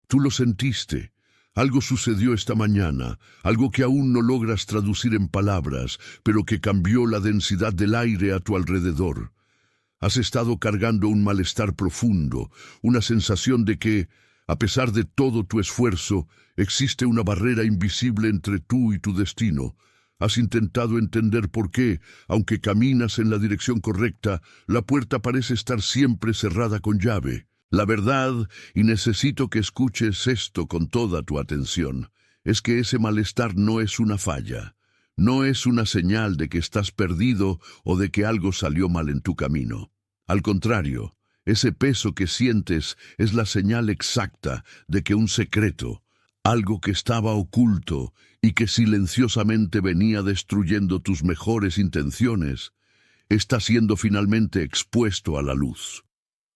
Tú lo sentiste. Algo sucedió esta mañana, algo que aún no logras traducir en palabras, pero que cambió la densidad del aire a tu alrededor. Has estado cargando un malestar profundo, una sensación de que, a pesar de todo tu esfuerzo, existe una barrera invisible entre tú y tu destino. Has intentado entender por qué, aunque caminas en la dirección correcta, la puerta parece estar siempre cerrada con llave. La verdad, y necesito que escuches esto con toda tu atención, es que ese malestar no es una falla. No es una señal de que estás perdido o de que algo salió mal en tu camino. Al contrario, ese peso que sientes es la señal exacta de que un secreto, algo que estaba oculto y que silenciosamente venía destruyendo tus mejores intenciones, está siendo finalmente expuesto a la luz.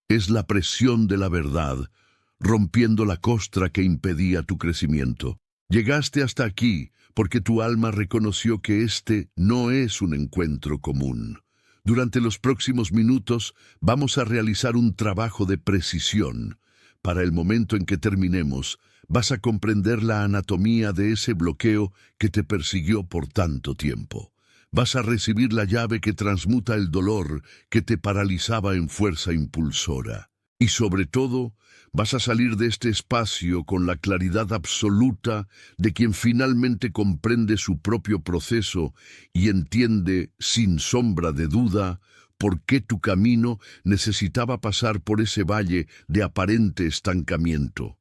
Es la presión de la verdad, rompiendo la costra que impedía tu crecimiento. Llegaste hasta aquí porque tu alma reconoció que este no es un encuentro común. Durante los próximos minutos vamos a realizar un trabajo de precisión. Para el momento en que terminemos, vas a comprender la anatomía de ese bloqueo que te persiguió por tanto tiempo. Vas a recibir la llave que transmuta el dolor que te paralizaba en fuerza impulsora. Y sobre todo, vas a salir de este espacio con la claridad absoluta de quien finalmente comprende su propio proceso y entiende, sin sombra de duda, por qué tu camino necesitaba pasar por ese valle de aparente estancamiento.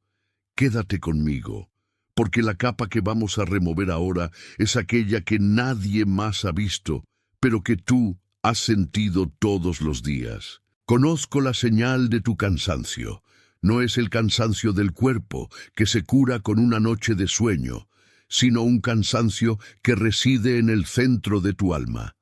Quédate conmigo, porque la capa que vamos a remover ahora es aquella que nadie más ha visto, pero que tú has sentido todos los días. Conozco la señal de tu cansancio. No es el cansancio del cuerpo, que se cura con una noche de sueño, sino un cansancio que reside en el centro de tu alma.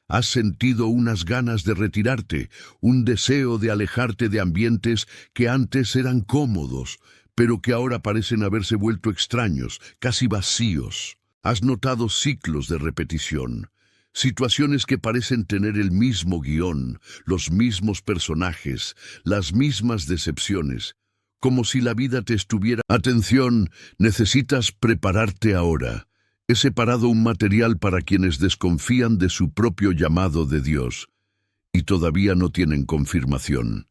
Has sentido unas ganas de retirarte, un deseo de alejarte de ambientes que antes eran cómodos, pero que ahora parecen haberse vuelto extraños, casi vacíos. Has notado ciclos de repetición, situaciones que parecen tener el mismo guión, los mismos personajes, las mismas decepciones, como si la vida te estuviera... Atención, necesitas prepararte ahora. He separado un material para quienes desconfían de su propio llamado de Dios y todavía no tienen confirmación.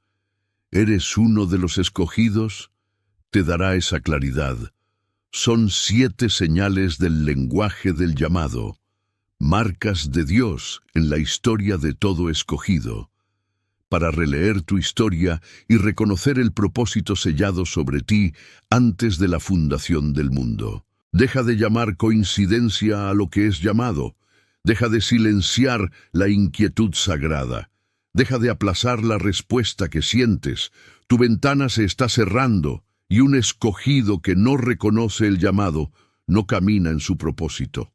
¿Eres uno de los escogidos? Te dará esa claridad. Son 7 señales del lenguaje del llamado, marcas de Dios en la historia de todo escogido, para releer tu historia y reconocer el propósito sellado sobre ti antes de la fundación del mundo. Deja de llamar coincidencia a lo que es llamado. Deja de silenciar la inquietud sagrada. Deja de aplazar la respuesta que sientes. Tu ventana se está cerrando y un escogido que no reconoce el llamado no camina en su propósito.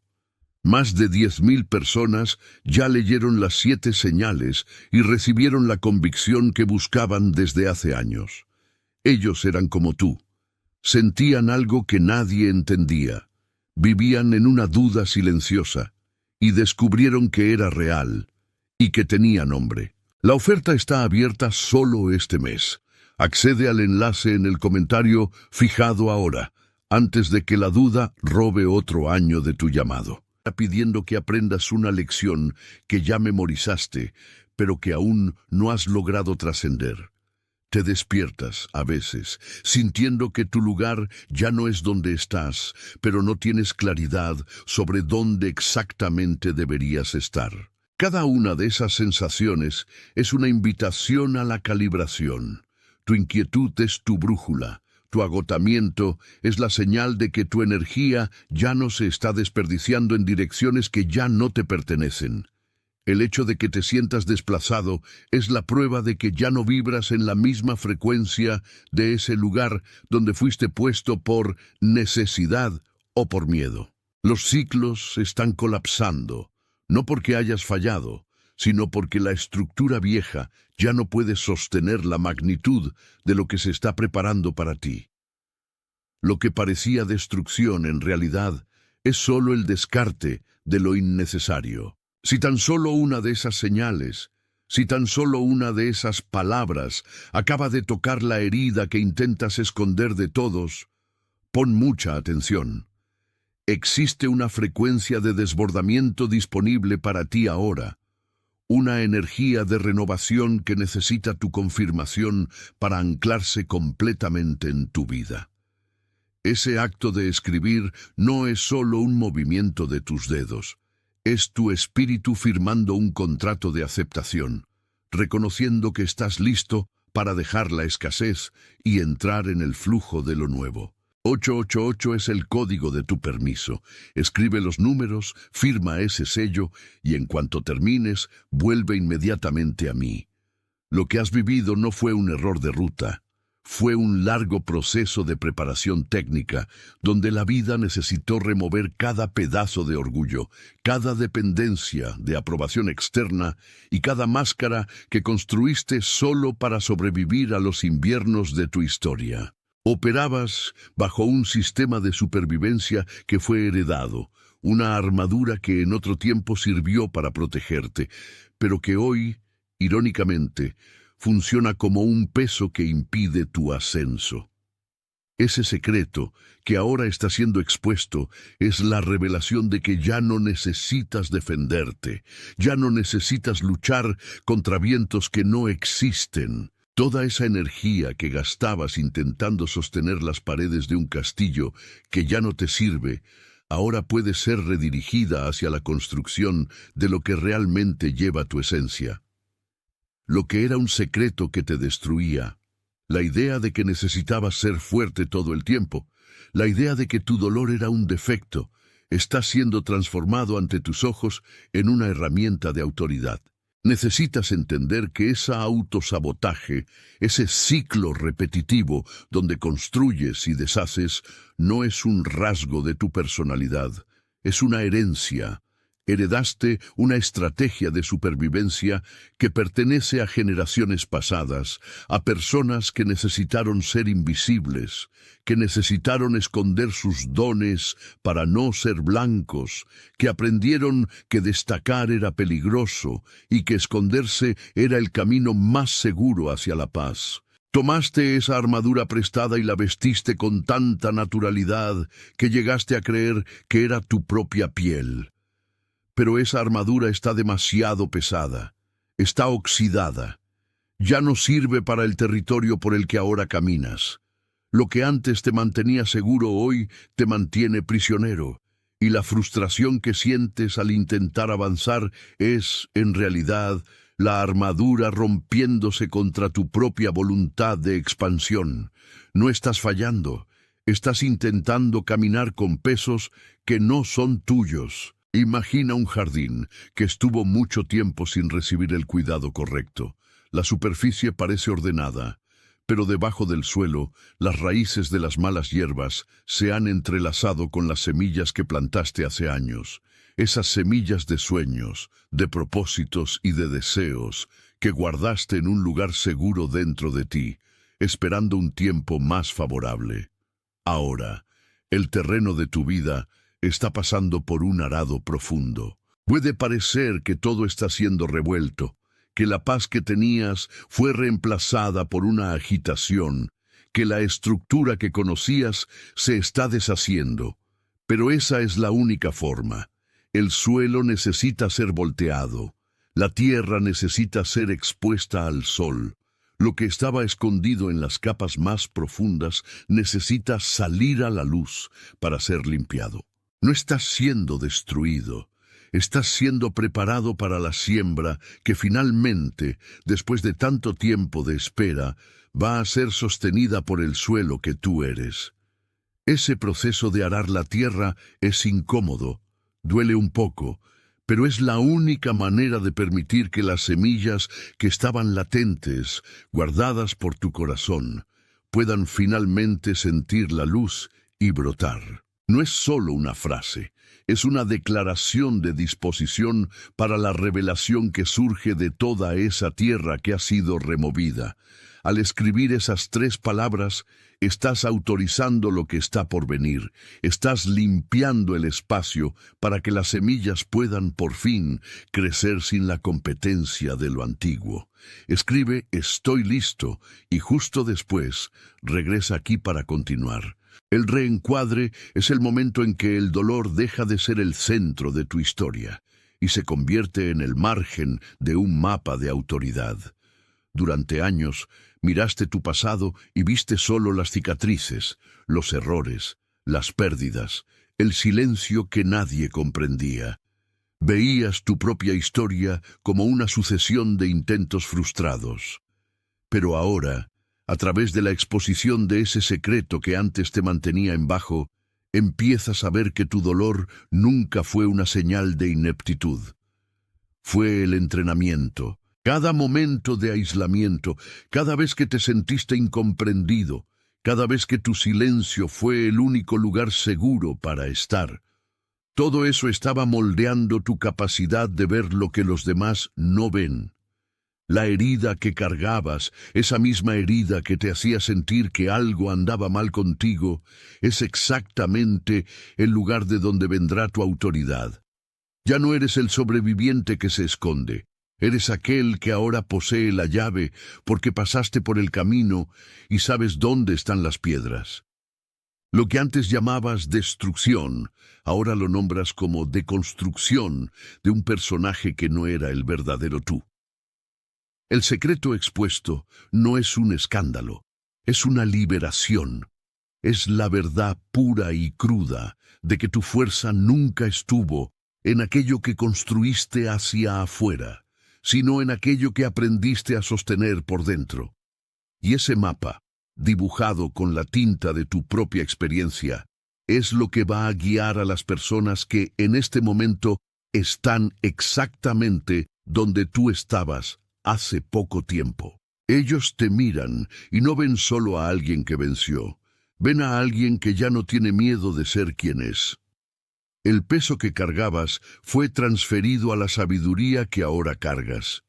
Más de 10,000 personas ya leyeron las 7 señales y recibieron la convicción que buscaban desde hace años. Ellos eran como tú. Sentían algo que nadie entendía. Vivían en una duda silenciosa y descubrieron que era real y que tenía nombre. La oferta está abierta solo este mes. Accede al enlace en el comentario fijado ahora, antes de que la duda robe otro año de tu llamado. Pidiendo que aprendas una lección que ya memorizaste, pero que aún no has logrado trascender. Te despiertas, a veces, sintiendo que tu lugar ya no es donde estás, pero no tienes claridad sobre dónde exactamente deberías estar. Cada una de esas sensaciones es una invitación a la calibración. Tu inquietud es tu brújula. Tu agotamiento es la señal de que tu energía ya no se está desperdiciando en direcciones que ya no te pertenecen. El hecho de que te sientas desplazado es la prueba de que ya no vibras en la misma frecuencia de ese lugar donde fuiste puesto por necesidad o por miedo. Los ciclos están colapsando, no porque hayas fallado, sino porque la estructura vieja ya no puede sostener la magnitud de lo que se está preparando para ti. Lo que parecía destrucción en realidad es solo el descarte de lo innecesario. Si tan solo una de esas señales, si tan solo una de esas palabras acaba de tocar la herida que intentas esconder de todos, Pon mucha atención. Existe una frecuencia de desbordamiento disponible para ti ahora, una energía de renovación que necesita tu confirmación para anclarse completamente en tu vida. Ese acto de escribir no es solo un movimiento de tus dedos, es tu espíritu firmando un contrato de aceptación, reconociendo que estás listo para dejar la escasez y entrar en el flujo de lo nuevo. 888 es el código de tu permiso. Escribe los números, firma ese sello y en cuanto termines, vuelve inmediatamente a mí. Lo que has vivido no fue un error de ruta. Fue un largo proceso de preparación técnica, donde la vida necesitó remover cada pedazo de orgullo, cada dependencia de aprobación externa y cada máscara que construiste solo para sobrevivir a los inviernos de tu historia. Operabas bajo un sistema de supervivencia que fue heredado, una armadura que en otro tiempo sirvió para protegerte, pero que hoy, irónicamente, funciona como un peso que impide tu ascenso. Ese secreto que ahora está siendo expuesto es la revelación de que ya no necesitas defenderte, ya no necesitas luchar contra vientos que no existen. Toda esa energía que gastabas intentando sostener las paredes de un castillo que ya no te sirve, ahora puede ser redirigida hacia la construcción de lo que realmente lleva tu esencia. Lo que era un secreto que te destruía, la idea de que necesitabas ser fuerte todo el tiempo, la idea de que tu dolor era un defecto, está siendo transformado ante tus ojos en una herramienta de autoridad. Necesitas entender que ese autosabotaje, ese ciclo repetitivo donde construyes y deshaces, no es un rasgo de tu personalidad, es una herencia. Heredaste una estrategia de supervivencia que pertenece a generaciones pasadas, a personas que necesitaron ser invisibles, que necesitaron esconder sus dones para no ser blancos, que aprendieron que destacar era peligroso y que esconderse era el camino más seguro hacia la paz. Tomaste esa armadura prestada y la vestiste con tanta naturalidad que llegaste a creer que era tu propia piel. Pero esa armadura está demasiado pesada, está oxidada. Ya no sirve para el territorio por el que ahora caminas. Lo que antes te mantenía seguro hoy te mantiene prisionero, y la frustración que sientes al intentar avanzar es, en realidad, la armadura rompiéndose contra tu propia voluntad de expansión. No estás fallando, estás intentando caminar con pesos que no son tuyos. Imagina un jardín que estuvo mucho tiempo sin recibir el cuidado correcto. La superficie parece ordenada, pero debajo del suelo, las raíces de las malas hierbas se han entrelazado con las semillas que plantaste hace años. Esas semillas de sueños, de propósitos y de deseos que guardaste en un lugar seguro dentro de ti, esperando un tiempo más favorable. Ahora, el terreno de tu vida está pasando por un arado profundo. Puede parecer que todo está siendo revuelto, que la paz que tenías fue reemplazada por una agitación, que la estructura que conocías se está deshaciendo. Pero esa es la única forma. El suelo necesita ser volteado. La tierra necesita ser expuesta al sol. Lo que estaba escondido en las capas más profundas necesita salir a la luz para ser limpiado. No estás siendo destruido, estás siendo preparado para la siembra que finalmente, después de tanto tiempo de espera, va a ser sostenida por el suelo que tú eres. Ese proceso de arar la tierra es incómodo, duele un poco, pero es la única manera de permitir que las semillas que estaban latentes, guardadas por tu corazón, puedan finalmente sentir la luz y brotar. No es solo una frase, es una declaración de disposición para la revelación que surge de toda esa tierra que ha sido removida. Al escribir esas 3 palabras, estás autorizando lo que está por venir, estás limpiando el espacio para que las semillas puedan por fin crecer sin la competencia de lo antiguo. Escribe "Estoy listo" y justo después regresa aquí para continuar. El reencuadre es el momento en que el dolor deja de ser el centro de tu historia y se convierte en el margen de un mapa de autoridad. Durante años miraste tu pasado y viste solo las cicatrices, los errores, las pérdidas, el silencio que nadie comprendía. Veías tu propia historia como una sucesión de intentos frustrados. Pero ahora, a través de la exposición de ese secreto que antes te mantenía en bajo, empiezas a ver que tu dolor nunca fue una señal de ineptitud. Fue el entrenamiento. Cada momento de aislamiento, cada vez que te sentiste incomprendido, cada vez que tu silencio fue el único lugar seguro para estar. Todo eso estaba moldeando tu capacidad de ver lo que los demás no ven. La herida que cargabas, esa misma herida que te hacía sentir que algo andaba mal contigo, es exactamente el lugar de donde vendrá tu autoridad. Ya no eres el sobreviviente que se esconde. Eres aquel que ahora posee la llave porque pasaste por el camino y sabes dónde están las piedras. Lo que antes llamabas destrucción, ahora lo nombras como deconstrucción de un personaje que no era el verdadero tú. El secreto expuesto no es un escándalo, es una liberación. Es la verdad pura y cruda de que tu fuerza nunca estuvo en aquello que construiste hacia afuera, sino en aquello que aprendiste a sostener por dentro. Y ese mapa, dibujado con la tinta de tu propia experiencia, es lo que va a guiar a las personas que en este momento están exactamente donde tú estabas hace poco tiempo. Ellos te miran y no ven solo a alguien que venció, ven a alguien que ya no tiene miedo de ser quien es. El peso que cargabas fue transferido a la sabiduría que ahora cargas.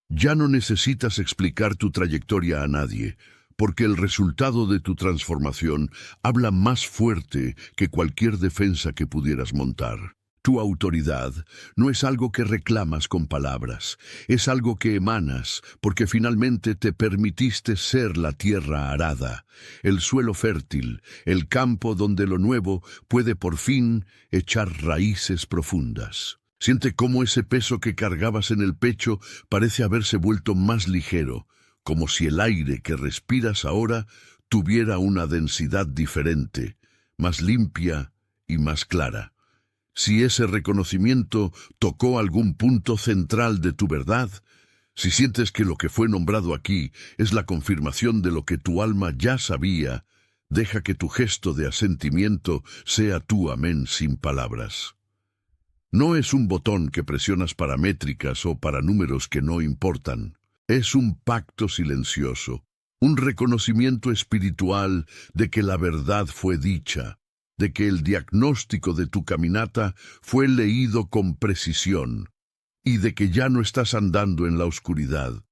Ya no necesitas explicar tu trayectoria a nadie, porque el resultado de tu transformación habla más fuerte que cualquier defensa que pudieras montar. Tu autoridad no es algo que reclamas con palabras, es algo que emanas, porque finalmente te permitiste ser la tierra arada, el suelo fértil, el campo donde lo nuevo puede por fin echar raíces profundas. Siente cómo ese peso que cargabas en el pecho parece haberse vuelto más ligero, como si el aire que respiras ahora tuviera una densidad diferente, más limpia y más clara. Si ese reconocimiento tocó algún punto central de tu verdad, si sientes que lo que fue nombrado aquí es la confirmación de lo que tu alma ya sabía, deja que tu gesto de asentimiento sea tu amén sin palabras. No es un botón que presionas para métricas o para números que no importan. Es un pacto silencioso, un reconocimiento espiritual de que la verdad fue dicha, de que el diagnóstico de tu caminata fue leído con precisión y de que ya no estás andando en la oscuridad.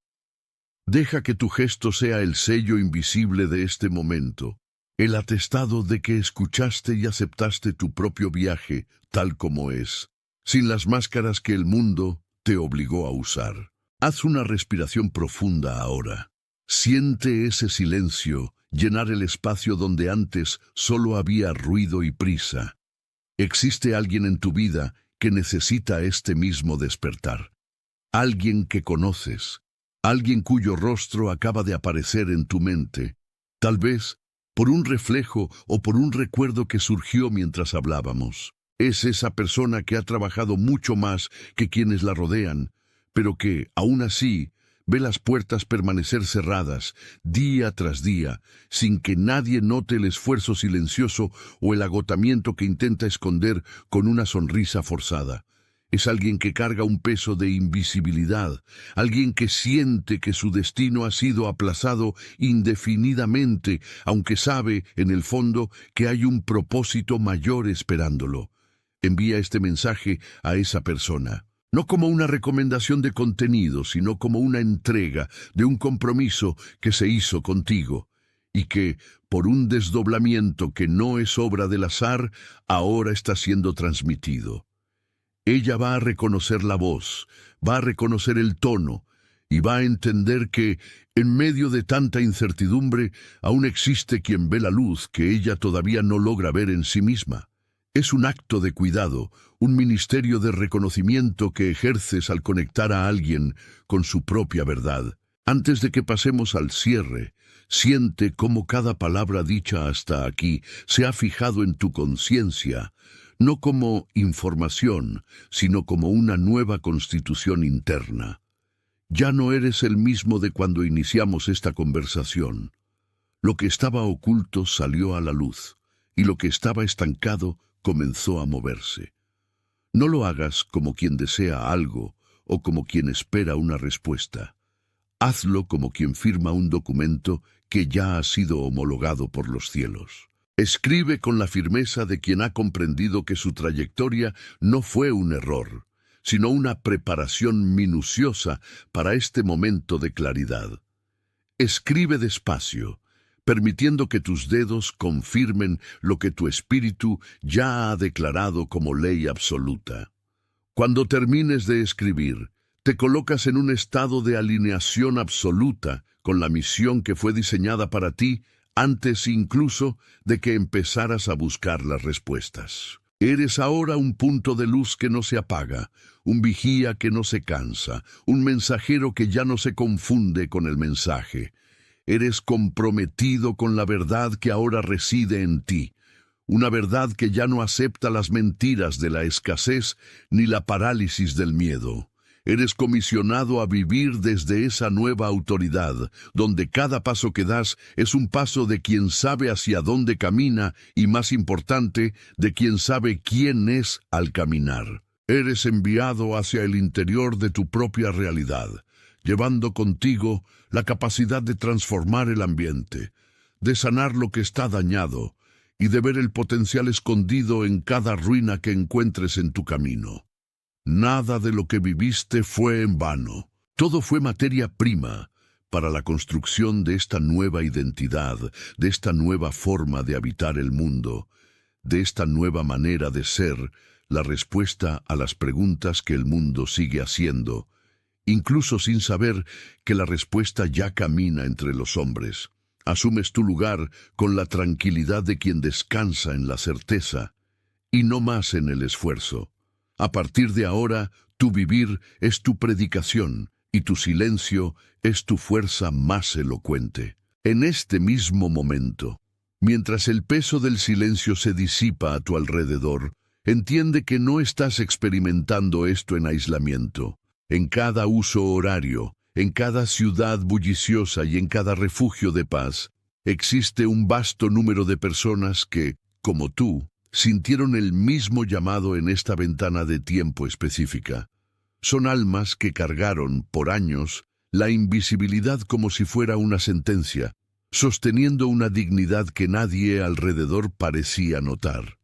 Deja que tu gesto sea el sello invisible de este momento, el atestado de que escuchaste y aceptaste tu propio viaje tal como es, sin las máscaras que el mundo te obligó a usar. Haz una respiración profunda ahora. Siente ese silencio llenar el espacio donde antes solo había ruido y prisa. Existe alguien en tu vida que necesita este mismo despertar. Alguien que conoces, alguien cuyo rostro acaba de aparecer en tu mente, tal vez por un reflejo o por un recuerdo que surgió mientras hablábamos. Es esa persona que ha trabajado mucho más que quienes la rodean, pero que, aún así, ve las puertas permanecer cerradas, día tras día, sin que nadie note el esfuerzo silencioso o el agotamiento que intenta esconder con una sonrisa forzada. Es alguien que carga un peso de invisibilidad, alguien que siente que su destino ha sido aplazado indefinidamente, aunque sabe, en el fondo, que hay un propósito mayor esperándolo. Envía este mensaje a esa persona. No como una recomendación de contenido, sino como una entrega de un compromiso que se hizo contigo y que, por un desdoblamiento que no es obra del azar, ahora está siendo transmitido. Ella va a reconocer la voz, va a reconocer el tono y va a entender que, en medio de tanta incertidumbre, aún existe quien ve la luz que ella todavía no logra ver en sí misma. Es un acto de cuidado, un ministerio de reconocimiento que ejerces al conectar a alguien con su propia verdad. Antes de que pasemos al cierre, siente cómo cada palabra dicha hasta aquí se ha fijado en tu conciencia, no como información, sino como una nueva constitución interna. Ya no eres el mismo de cuando iniciamos esta conversación. Lo que estaba oculto salió a la luz, y lo que estaba estancado comenzó a moverse. No lo hagas como quien desea algo o como quien espera una respuesta. Hazlo como quien firma un documento que ya ha sido homologado por los cielos. Escribe con la firmeza de quien ha comprendido que su trayectoria no fue un error, sino una preparación minuciosa para este momento de claridad. Escribe despacio, permitiendo que tus dedos confirmen lo que tu espíritu ya ha declarado como ley absoluta. Cuando termines de escribir, te colocas en un estado de alineación absoluta con la misión que fue diseñada para ti antes incluso de que empezaras a buscar las respuestas. Eres ahora un punto de luz que no se apaga, un vigía que no se cansa, un mensajero que ya no se confunde con el mensaje. Eres comprometido con la verdad que ahora reside en ti, una verdad que ya no acepta las mentiras de la escasez ni la parálisis del miedo. Eres comisionado a vivir desde esa nueva autoridad, donde cada paso que das es un paso de quien sabe hacia dónde camina y, más importante, de quien sabe quién es al caminar. Eres enviado hacia el interior de tu propia realidad, llevando contigo la capacidad de transformar el ambiente, de sanar lo que está dañado y de ver el potencial escondido en cada ruina que encuentres en tu camino. Nada de lo que viviste fue en vano. Todo fue materia prima para la construcción de esta nueva identidad, de esta nueva forma de habitar el mundo, de esta nueva manera de ser, la respuesta a las preguntas que el mundo sigue haciendo, incluso sin saber que la respuesta ya camina entre los hombres. Asumes tu lugar con la tranquilidad de quien descansa en la certeza, y no más en el esfuerzo. A partir de ahora, tu vivir es tu predicación, y tu silencio es tu fuerza más elocuente. En este mismo momento, mientras el peso del silencio se disipa a tu alrededor, entiende que no estás experimentando esto en aislamiento. En cada uso horario, en cada ciudad bulliciosa y en cada refugio de paz, existe un vasto número de personas que, como tú, sintieron el mismo llamado en esta ventana de tiempo específica. Son almas que cargaron, por años, la invisibilidad como si fuera una sentencia, sosteniendo una dignidad que nadie alrededor parecía notar.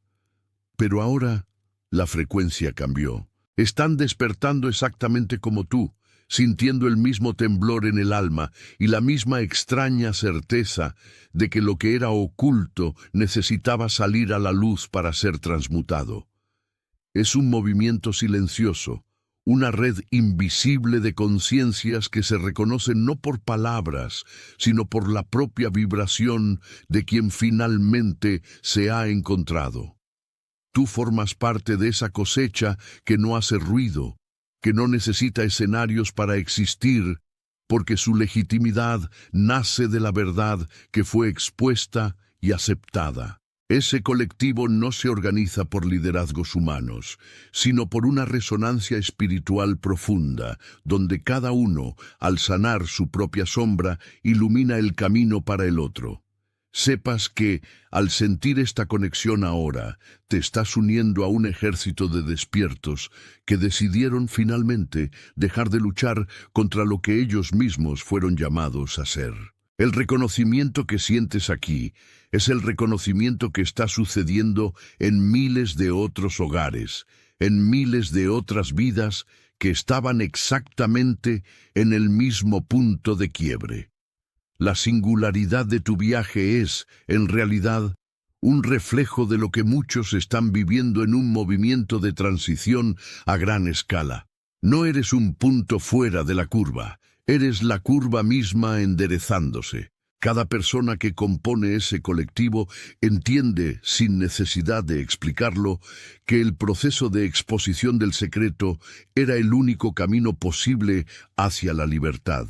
Pero ahora, la frecuencia cambió. Están despertando exactamente como tú, sintiendo el mismo temblor en el alma y la misma extraña certeza de que lo que era oculto necesitaba salir a la luz para ser transmutado. Es un movimiento silencioso, una red invisible de conciencias que se reconocen no por palabras, sino por la propia vibración de quien finalmente se ha encontrado. Tú formas parte de esa cosecha que no hace ruido, que no necesita escenarios para existir, porque su legitimidad nace de la verdad que fue expuesta y aceptada. Ese colectivo no se organiza por liderazgos humanos, sino por una resonancia espiritual profunda, donde cada uno, al sanar su propia sombra, ilumina el camino para el otro. Sepas que, al sentir esta conexión ahora, te estás uniendo a un ejército de despiertos que decidieron finalmente dejar de luchar contra lo que ellos mismos fueron llamados a ser. El reconocimiento que sientes aquí es el reconocimiento que está sucediendo en miles de otros hogares, en miles de otras vidas que estaban exactamente en el mismo punto de quiebre. La singularidad de tu viaje es, en realidad, un reflejo de lo que muchos están viviendo en un movimiento de transición a gran escala. No eres un punto fuera de la curva, Eres la curva misma enderezándose. Cada persona que compone ese colectivo entiende, sin necesidad de explicarlo, que el proceso de exposición del secreto era el único camino posible hacia la libertad.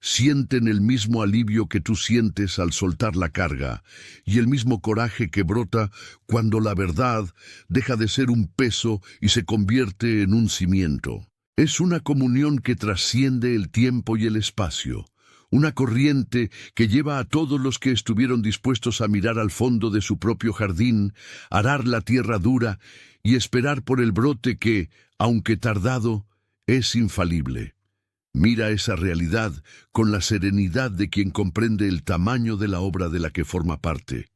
Sienten el mismo alivio que tú sientes al soltar la carga, y el mismo coraje que brota cuando la verdad deja de ser un peso y se convierte en un cimiento. Es una comunión que trasciende el tiempo y el espacio. Una corriente que lleva a todos los que estuvieron dispuestos a mirar al fondo de su propio jardín, arar la tierra dura y esperar por el brote que, aunque tardado, es infalible. Mira esa realidad con la serenidad de quien comprende el tamaño de la obra de la que forma parte.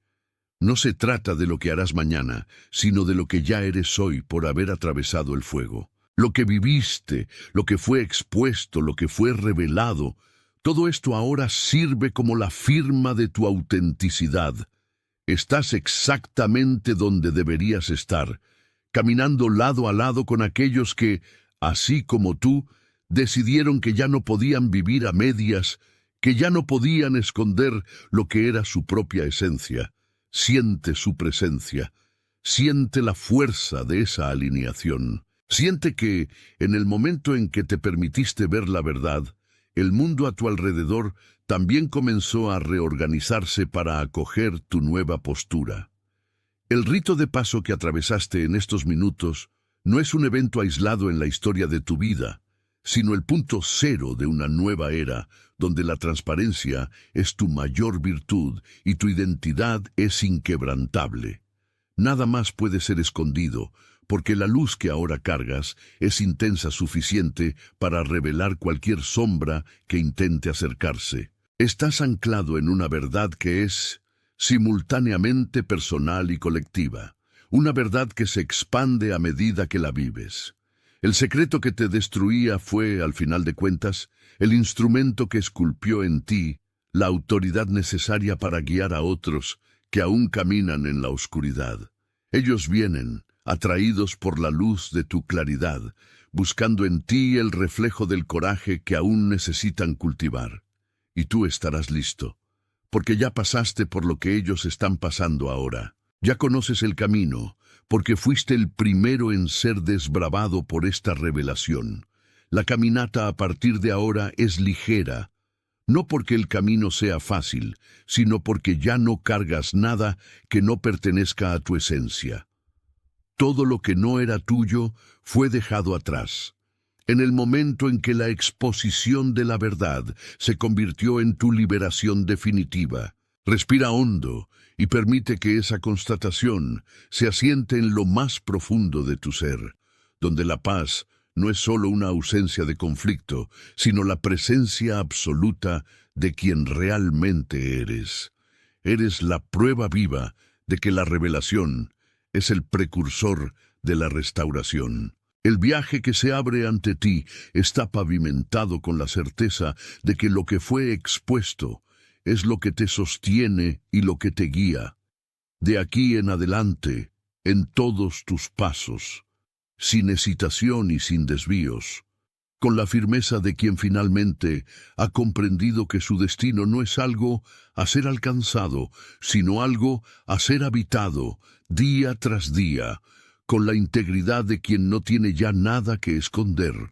No se trata de lo que harás mañana, sino de lo que ya eres hoy por haber atravesado el fuego. Lo que viviste, lo que fue expuesto, lo que fue revelado, todo esto ahora sirve como la firma de tu autenticidad. Estás exactamente donde deberías estar, caminando lado a lado con aquellos que, así como tú, decidieron que ya no podían vivir a medias, que ya no podían esconder lo que era su propia esencia. Siente su presencia, siente la fuerza de esa alineación. Siente que, en el momento en que te permitiste ver la verdad, el mundo a tu alrededor también comenzó a reorganizarse para acoger tu nueva postura. El rito de paso que atravesaste en estos minutos no es un evento aislado en la historia de tu vida, sino el punto cero de una nueva era, donde la transparencia es tu mayor virtud y tu identidad es inquebrantable. Nada más puede ser escondido, porque la luz que ahora cargas es intensa suficiente para revelar cualquier sombra que intente acercarse. Estás anclado en una verdad que es simultáneamente personal y colectiva, una verdad que se expande a medida que la vives. El secreto que te destruía fue, al final de cuentas, el instrumento que esculpió en ti la autoridad necesaria para guiar a otros que aún caminan en la oscuridad. Ellos vienen, atraídos por la luz de tu claridad, buscando en ti el reflejo del coraje que aún necesitan cultivar. Y tú estarás listo, porque ya pasaste por lo que ellos están pasando ahora. Ya conoces el camino, porque fuiste el primero en ser desbravado por esta revelación. La caminata a partir de ahora es ligera, no porque el camino sea fácil, sino porque ya no cargas nada que no pertenezca a tu esencia. Todo lo que no era tuyo fue dejado atrás. En el momento en que la exposición de la verdad se convirtió en tu liberación definitiva, respira hondo y permite que esa constatación se asiente en lo más profundo de tu ser, donde la paz no es solo una ausencia de conflicto, sino la presencia absoluta de quien realmente eres. Eres la prueba viva de que la revelación es el precursor de la restauración. El viaje que se abre ante ti está pavimentado con la certeza de que lo que fue expuesto es lo que te sostiene y lo que te guía. De aquí en adelante, en todos tus pasos, sin hesitación y sin desvíos, con la firmeza de quien finalmente ha comprendido que su destino no es algo a ser alcanzado, sino algo a ser habitado día tras día, con la integridad de quien no tiene ya nada que esconder,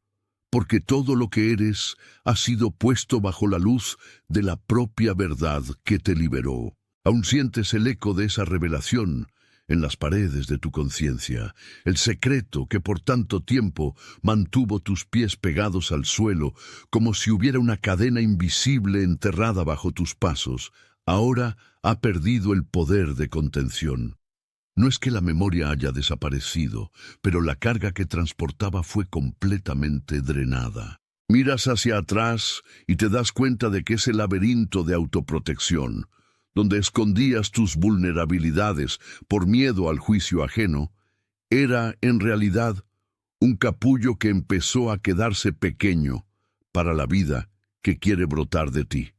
porque todo lo que eres ha sido puesto bajo la luz de la propia verdad que te liberó. Aún sientes el eco de esa revelación en las paredes de tu conciencia, el secreto que por tanto tiempo mantuvo tus pies pegados al suelo, como si hubiera una cadena invisible enterrada bajo tus pasos, ahora ha perdido el poder de contención. No es que la memoria haya desaparecido, pero la carga que transportaba fue completamente drenada. Miras hacia atrás y te das cuenta de que ese laberinto de autoprotección, donde escondías tus vulnerabilidades por miedo al juicio ajeno, era, en realidad, un capullo que empezó a quedarse pequeño para la vida que quiere brotar de ti.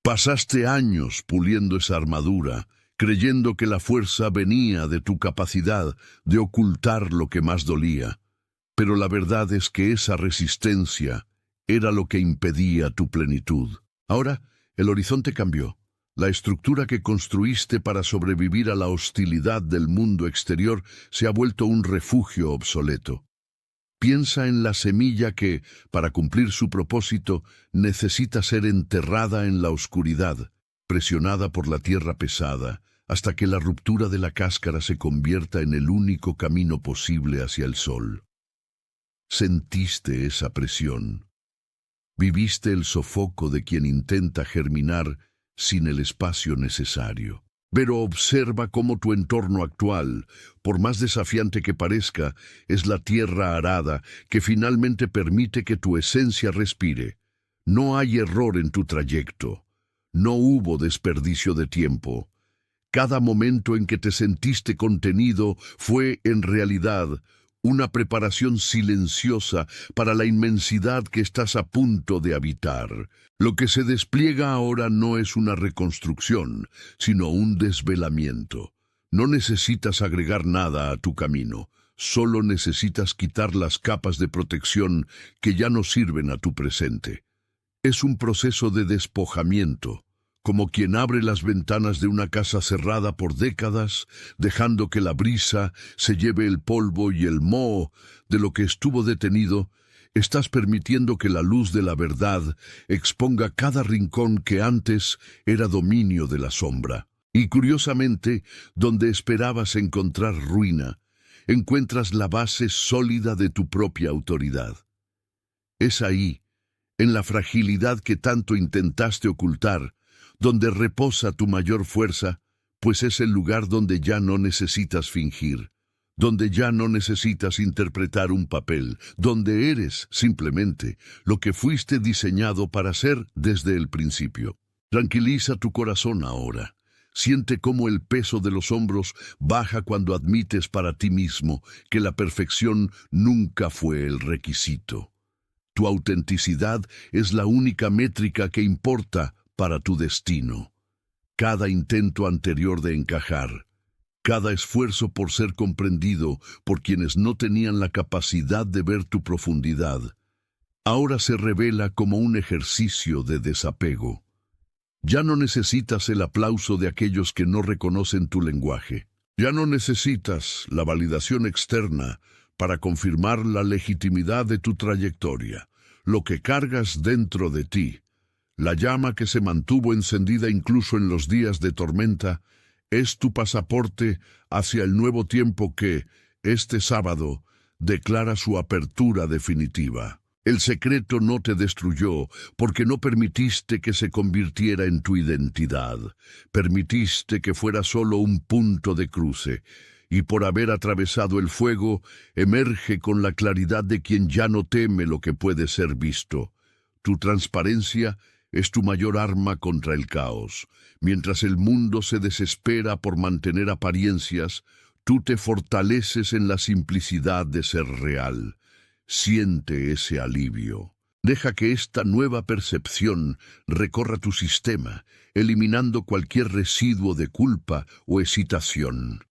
Pasaste años puliendo esa armadura, creyendo que la fuerza venía de tu capacidad de ocultar lo que más dolía. Pero la verdad es que esa resistencia era lo que impedía tu plenitud. Ahora, el horizonte cambió. La estructura que construiste para sobrevivir a la hostilidad del mundo exterior se ha vuelto un refugio obsoleto. Piensa en la semilla que, para cumplir su propósito, necesita ser enterrada en la oscuridad, presionada por la tierra pesada, hasta que la ruptura de la cáscara se convierta en el único camino posible hacia el sol. Sentiste esa presión. Viviste el sofoco de quien intenta germinar sin el espacio necesario. Pero observa cómo tu entorno actual, por más desafiante que parezca, es la tierra arada que finalmente permite que tu esencia respire. No hay error en tu trayecto. No hubo desperdicio de tiempo. Cada momento en que te sentiste contenido fue, en realidad, una preparación silenciosa para la inmensidad que estás a punto de habitar. Lo que se despliega ahora no es una reconstrucción, sino un desvelamiento. No necesitas agregar nada a tu camino, solo necesitas quitar las capas de protección que ya no sirven a tu presente. Es un proceso de despojamiento, como quien abre las ventanas de una casa cerrada por décadas, dejando que la brisa se lleve el polvo y el moho de lo que estuvo detenido. Estás permitiendo que la luz de la verdad exponga cada rincón que antes era dominio de la sombra. Y curiosamente, donde esperabas encontrar ruina, encuentras la base sólida de tu propia autoridad. Es ahí, en la fragilidad que tanto intentaste ocultar, donde reposa tu mayor fuerza, pues es el lugar donde ya no necesitas fingir, donde ya no necesitas interpretar un papel, donde eres, simplemente, lo que fuiste diseñado para ser desde el principio. Tranquiliza tu corazón ahora. Siente cómo el peso de los hombros baja cuando admites para ti mismo que la perfección nunca fue el requisito. Tu autenticidad es la única métrica que importa para tu destino. Cada intento anterior de encajar, cada esfuerzo por ser comprendido por quienes no tenían la capacidad de ver tu profundidad, ahora se revela como un ejercicio de desapego. Ya no necesitas el aplauso de aquellos que no reconocen tu lenguaje. Ya no necesitas la validación externa para confirmar la legitimidad de tu trayectoria. Lo que cargas dentro de ti, la llama que se mantuvo encendida incluso en los días de tormenta, es tu pasaporte hacia el nuevo tiempo que, este sábado, declara su apertura definitiva. El secreto no te destruyó porque no permitiste que se convirtiera en tu identidad. Permitiste que fuera solo un punto de cruce, y por haber atravesado el fuego, emerge con la claridad de quien ya no teme lo que puede ser visto. Tu transparencia es tu mayor arma contra el caos. Mientras el mundo se desespera por mantener apariencias, tú te fortaleces en la simplicidad de ser real. Siente ese alivio. Deja que esta nueva percepción recorra tu sistema, eliminando cualquier residuo de culpa o excitación.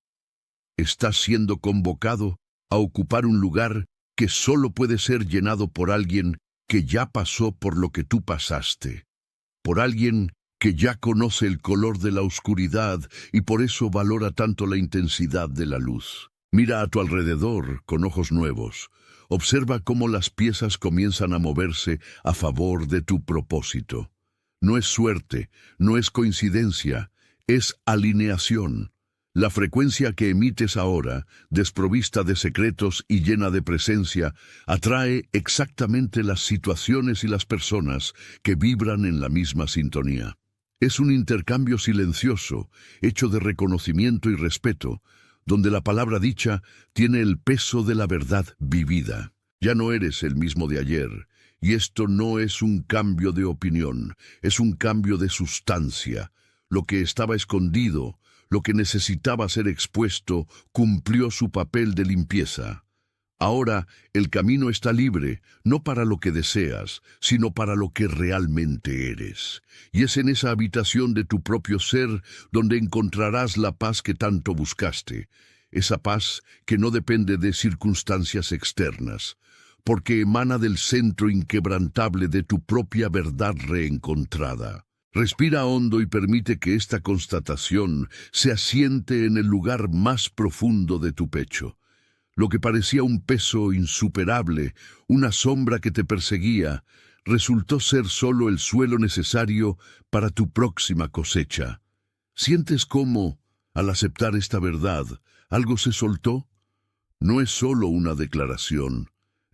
Estás siendo convocado a ocupar un lugar que solo puede ser llenado por alguien que ya pasó por lo que tú pasaste, por alguien que ya conoce el color de la oscuridad y por eso valora tanto la intensidad de la luz. Mira a tu alrededor con ojos nuevos. Observa cómo las piezas comienzan a moverse a favor de tu propósito. No es suerte, no es coincidencia, es alineación. La frecuencia que emites ahora, desprovista de secretos y llena de presencia, atrae exactamente las situaciones y las personas que vibran en la misma sintonía. Es un intercambio silencioso, hecho de reconocimiento y respeto, donde la palabra dicha tiene el peso de la verdad vivida. Ya no eres el mismo de ayer, y esto no es un cambio de opinión, es un cambio de sustancia. Lo que estaba escondido, lo que necesitaba ser expuesto, cumplió su papel de limpieza. Ahora el camino está libre, no para lo que deseas, sino para lo que realmente eres. Y es en esa habitación de tu propio ser donde encontrarás la paz que tanto buscaste, esa paz que no depende de circunstancias externas, porque emana del centro inquebrantable de tu propia verdad reencontrada. Respira hondo y permite que esta constatación se asiente en el lugar más profundo de tu pecho. Lo que parecía un peso insuperable, una sombra que te perseguía, resultó ser solo el suelo necesario para tu próxima cosecha. ¿Sientes cómo, al aceptar esta verdad, algo se soltó? No es solo una declaración,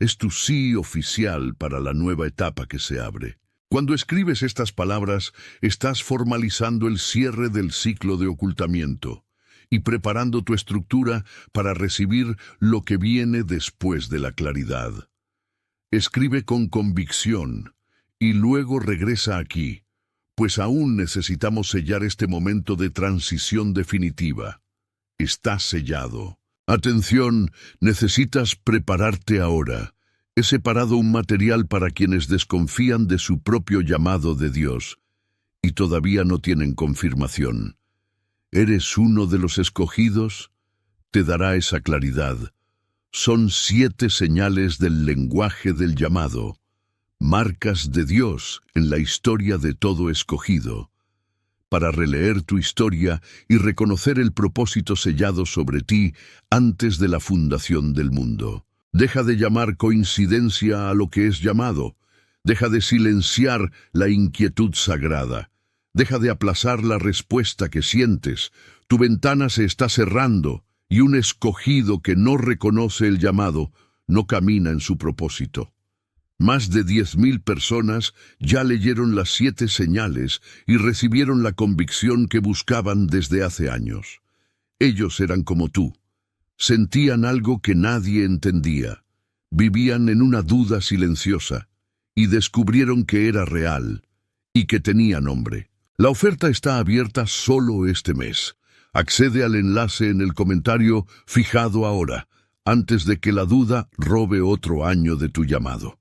es tu sí oficial para la nueva etapa que se abre. Cuando escribes estas palabras, estás formalizando el cierre del ciclo de ocultamiento y preparando tu estructura para recibir lo que viene después de la claridad. Escribe con convicción y luego regresa aquí, pues aún necesitamos sellar este momento de transición definitiva. Está sellado. Atención, necesitas prepararte ahora. He separado un material para quienes desconfían de su propio llamado de Dios y todavía no tienen confirmación. ¿Eres uno de los escogidos? Te dará esa claridad. Son 7 señales del lenguaje del llamado, marcas de Dios en la historia de todo escogido, para releer tu historia y reconocer el propósito sellado sobre ti antes de la fundación del mundo. Deja de llamar coincidencia a lo que es llamado. Deja de silenciar la inquietud sagrada. Deja de aplazar la respuesta que sientes. Tu ventana se está cerrando y un escogido que no reconoce el llamado no camina en su propósito. Más de 10,000 personas ya leyeron las 7 señales y recibieron la convicción que buscaban desde hace años. Ellos eran como tú. Sentían algo que nadie entendía. Vivían en una duda silenciosa y descubrieron que era real y que tenía nombre. La oferta está abierta solo este mes. Accede al enlace en el comentario fijado ahora, antes de que la duda robe otro año de tu llamado.